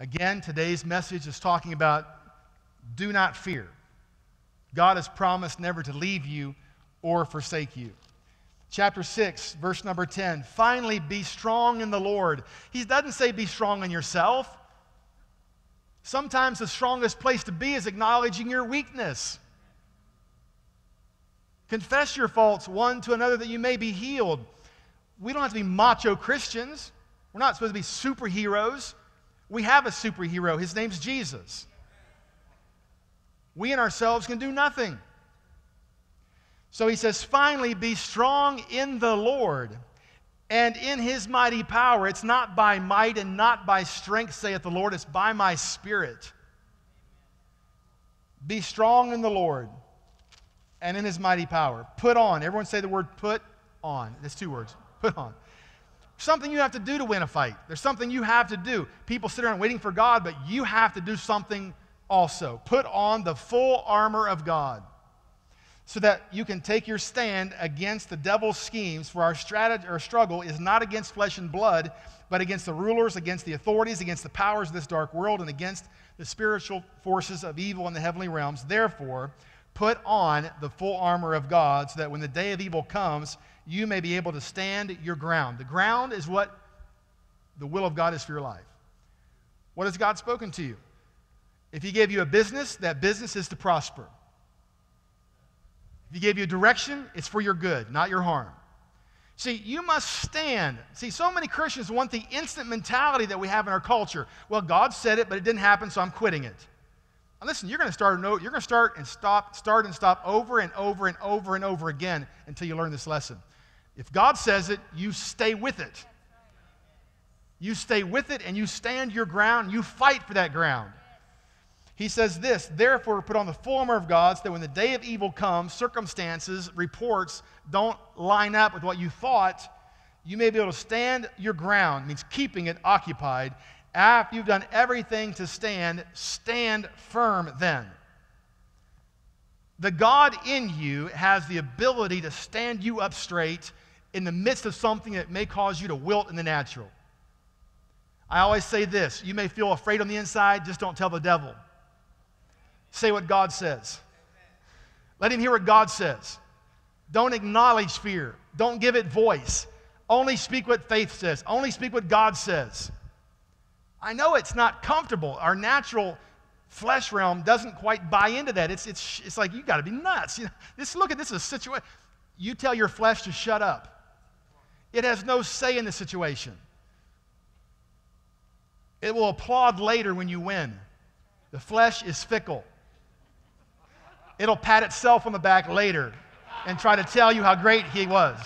Again, today's message is talking about do not fear. God has promised never to leave you or forsake you. Chapter 6, verse number 10, finally be strong in the Lord. He doesn't say be strong in yourself. Sometimes the strongest place to be is acknowledging your weakness. Confess your faults one to another that you may be healed. We don't have to be macho Christians. We're not supposed to be superheroes. We have a superhero. His name's Jesus. We in ourselves can do nothing. So he says, finally be strong in the Lord and in his mighty power. It's not by might and not by strength, saith the Lord. It's by my Spirit. Be strong in the Lord and in his mighty power. Put on. Everyone say the word put on. There's two words. Put on. Something you have to do to win a fight. There's something you have to do. People sit around waiting for God, but you have to do something also. Put on the full armor of God so that you can take your stand against the devil's schemes. For our struggle is not against flesh and blood, but against the rulers, against the authorities, against the powers of this dark world, and against the spiritual forces of evil in the heavenly realms. Therefore, put on the full armor of God so that when the day of evil comes, you may be able to stand your ground. The ground is what the will of God is for your life. What has God spoken to you? If he gave you a business, that business is to prosper. If he gave you a direction, it's for your good, not your harm. See, you must stand. See, so many Christians want the instant mentality that we have in our culture. Well, God said it, but it didn't happen, so I'm quitting it. Now listen, you're going to start and stop over and over and over and over again until you learn this lesson. If God says it, you stay with it. You stay with it and you stand your ground. You fight for that ground. He says this, therefore put on the full armor of God so that when the day of evil comes, circumstances, reports don't line up with what you thought, you may be able to stand your ground. It means keeping it occupied. After you've done everything to stand, stand firm then. The God in you has the ability to stand you up straight in the midst of something that may cause you to wilt in the natural. I always say this, you may feel afraid on the inside, just don't tell the devil. Say what God says. Let him hear what God says. Don't acknowledge fear. Don't give it voice. Only speak what faith says. Only speak what God says. I know it's not comfortable. Our natural flesh realm doesn't quite buy into that. It's like, you got to be nuts. You know, look at this as a situation. You tell your flesh to shut up. It has no say in the situation. It will applaud later when you win. The flesh is fickle. It'll pat itself on the back later and try to tell you how great he was.